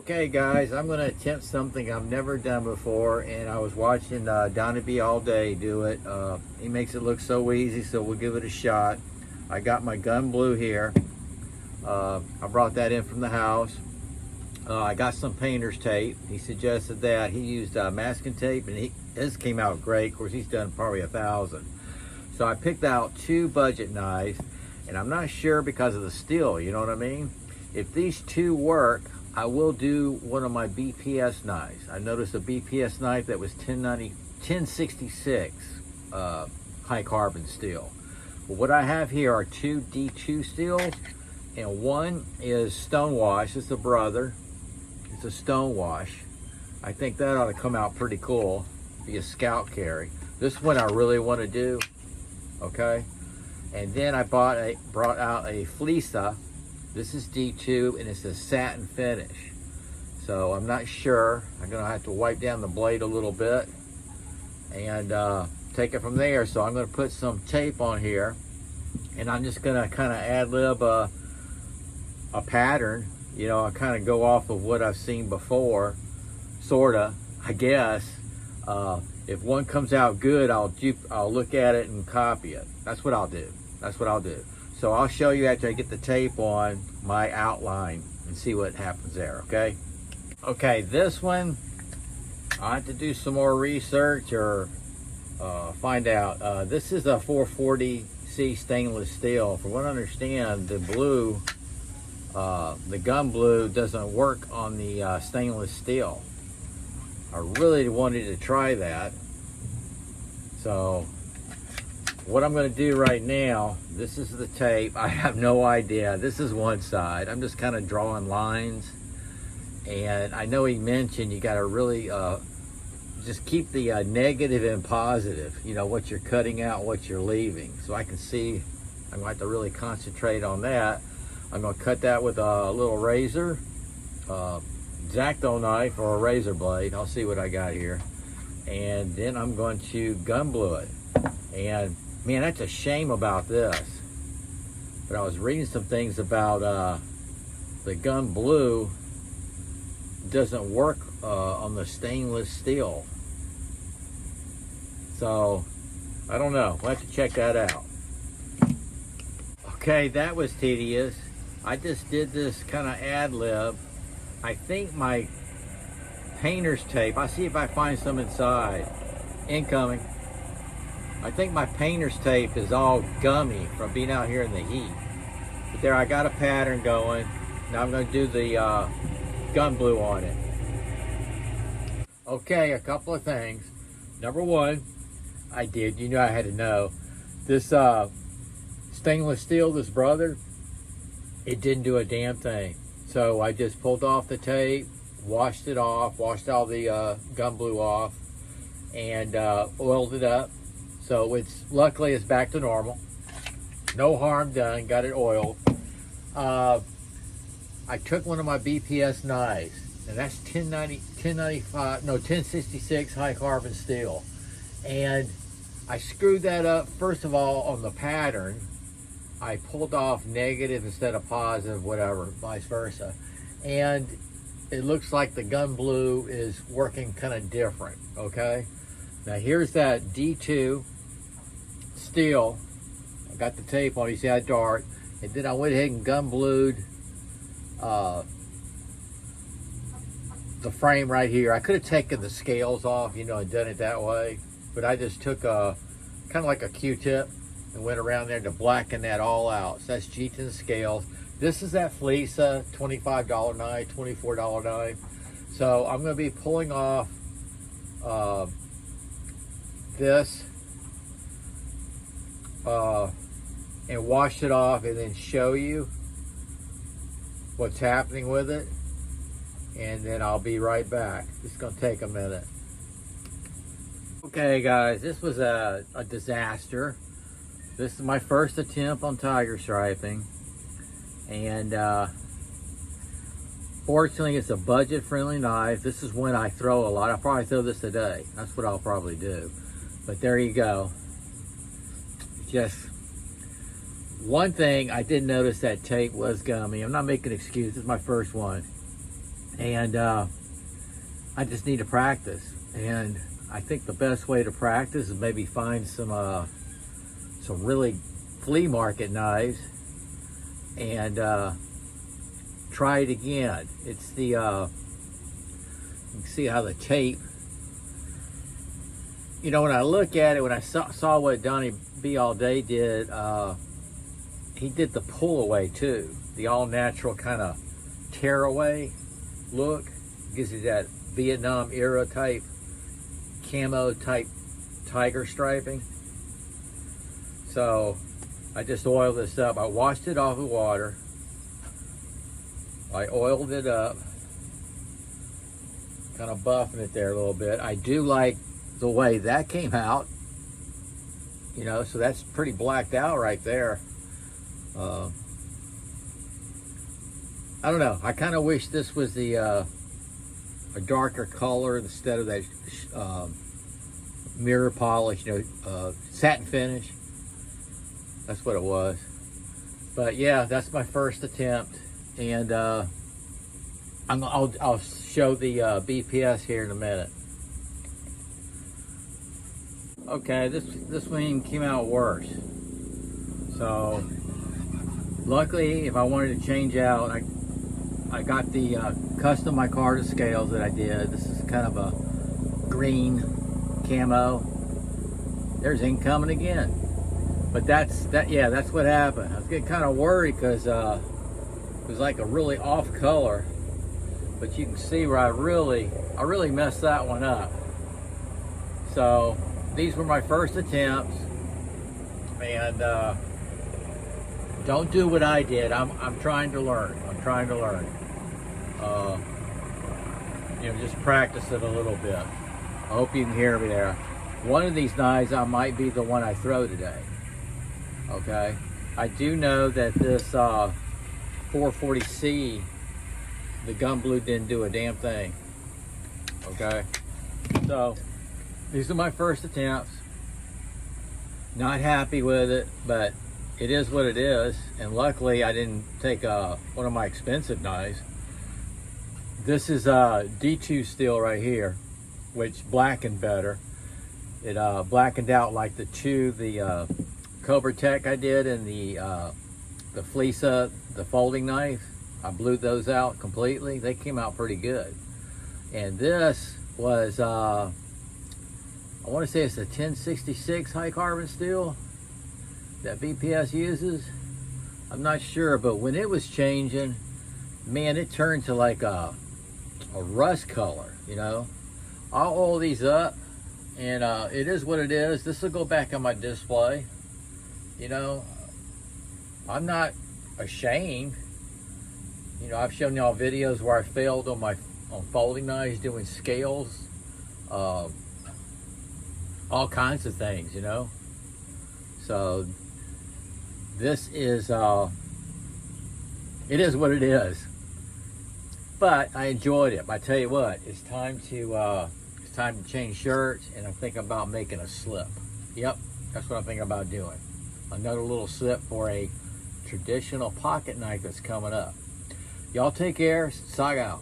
Okay guys, I'm going to attempt something I've never done before, and I was watching Donnie B all day do it. He makes it look so easy, so we'll give it a shot. I got my gun blue here. I brought that in from the house. I got some painter's tape. He suggested that. He used masking tape, and his came out great. Of course, he's done probably 1,000. So I picked out 2 budget knives, and I'm not sure because of the steel, you know what I mean? If these 2 work, I will do one of my BPS knives. I noticed a BPS knife that was 1066 high carbon steel. Well, what I have here are 2 D2 steels, and one is stonewash. It's a brother. It's a stonewash. I think that ought to come out pretty cool. Be a scout carry. This one I really want to do. Okay. And then I brought out a Fleesa. This is D2, and it's a satin finish. So I'm not sure. I'm gonna have to wipe down the blade a little bit and take it from there. So I'm gonna put some tape on here, and I'm just gonna kind of ad-lib a pattern. You know, I kind of go off of what I've seen before, sorta, I guess. If one comes out good, I'll look at it and copy it. That's what I'll do. That's what I'll do. So I'll show you after I get the tape on my outline and see what happens there, okay? Okay, this one, I have to do some more research or find out. This is a 440C stainless steel. From what I understand, the blue, the gun blue doesn't work on the stainless steel. I really wanted to try that. So what I'm going to do right now, this is the tape. I have no idea. This is one side. I'm just kind of drawing lines. And I know he mentioned you got to really just keep the negative and positive. You know, what you're cutting out, what you're leaving. So I can see, I'm going to have to really concentrate on that. I'm going to cut that with a little razor, X-Acto knife or a razor blade. I'll see what I got here. And then I'm going to gun blue it. And man, that's a shame about this. But I was reading some things about the gun blue doesn't work on the stainless steel. So, I don't know. We'll have to check that out. Okay, that was tedious. I just did this kind of ad-lib. I think my painter's tape, I'll see if I find some inside. Incoming. I think my painter's tape is all gummy from being out here in the heat. But there, I got a pattern going. Now I'm going to do the gun blue on it. Okay, a couple of things. Number one, I had to know. This stainless steel, this brother, it didn't do a damn thing. So I just pulled off the tape, washed it off, washed all the gun blue off, and oiled it up. So luckily it's back to normal. No harm done, got it oiled. I took one of my BPS knives, and that's 1066 high carbon steel. And I screwed that up, first of all, on the pattern. I pulled off negative instead of positive, whatever, vice versa. And it looks like the gun blue is working kind of different, okay? Now here's that D2 steel. I got the tape on, you see how dark. And then I went ahead and gun blued the frame right here. I could have taken the scales off, you know, and done it that way. But I just took a, kind of like a Q-tip and went around there to blacken that all out. So that's G10 scales. This is that Fleesa, $25 knife, $24 knife. So I'm going to be pulling off this and wash it off and then show you what's happening with it. And then I'll be right back. It's going to take a minute. Okay guys, this was a disaster. This is my first attempt on tiger striping, and fortunately it's a budget friendly knife. This is when I throw a lot. I'll probably throw this today. That's what I'll probably do. But there you go. Just one thing, I did notice that tape was gummy. I'm not making excuses. It's my first one. And I just need to practice. And I think the best way to practice is maybe find some really flea market knives and try it again. It's the you can see how the tape, you know, when I look at it, when I saw what Donnie B All Day did, he did the pull away too, the all natural kind of tear away look. Gives you that Vietnam era type camo type tiger striping. So I just oiled this up. I washed it off with water. I oiled it up, kind of buffing it there a little bit. I do like the way that came out, you know, so that's pretty blacked out right there. I don't know, I kind of wish this was the a darker color instead of that mirror polish, you know, satin finish. That's what it was. But yeah, that's my first attempt, and I'll show the BPS here in a minute. Okay, this one came out worse. So luckily, if I wanted to change out, I got the custom micarta scales that I did. This is kind of a green camo. There's incoming again. But that's what happened. I was getting kind of worried because it was like a really off color. But you can see where I really messed that one up. So these were my first attempts, and don't do what I did. I'm trying to learn. I'm trying to learn. You know, just practice it a little bit. I hope you can hear me there. One of these knives, I might be the one I throw today. Okay. I do know that this 440C, the gun blue didn't do a damn thing. Okay. So these are my first attempts. Not happy with it, but it is what it is. And luckily I didn't take one of my expensive knives. This is D2 steel right here, which blackened better. It blackened out like the Cobra Tech I did, and the Fleesa, the folding knife. I blew those out completely. They came out pretty good. And this was, I want to say it's a 1066 high carbon steel that BPS uses. I'm not sure, but when it was changing, man, it turned to like a rust color, you know. I'll oil these up, and it is what it is. This will go back on my display. You know, I'm not ashamed. You know, I've shown y'all videos where I failed on folding knives, doing scales, all kinds of things, you know. So this is, it is what it is. But I enjoyed it. I tell you what, it's time to change shirts, and I'm thinking about making a slip. Yep, that's what I'm thinking about doing. Another little slip for a traditional pocket knife that's coming up. Y'all take care. Sag out.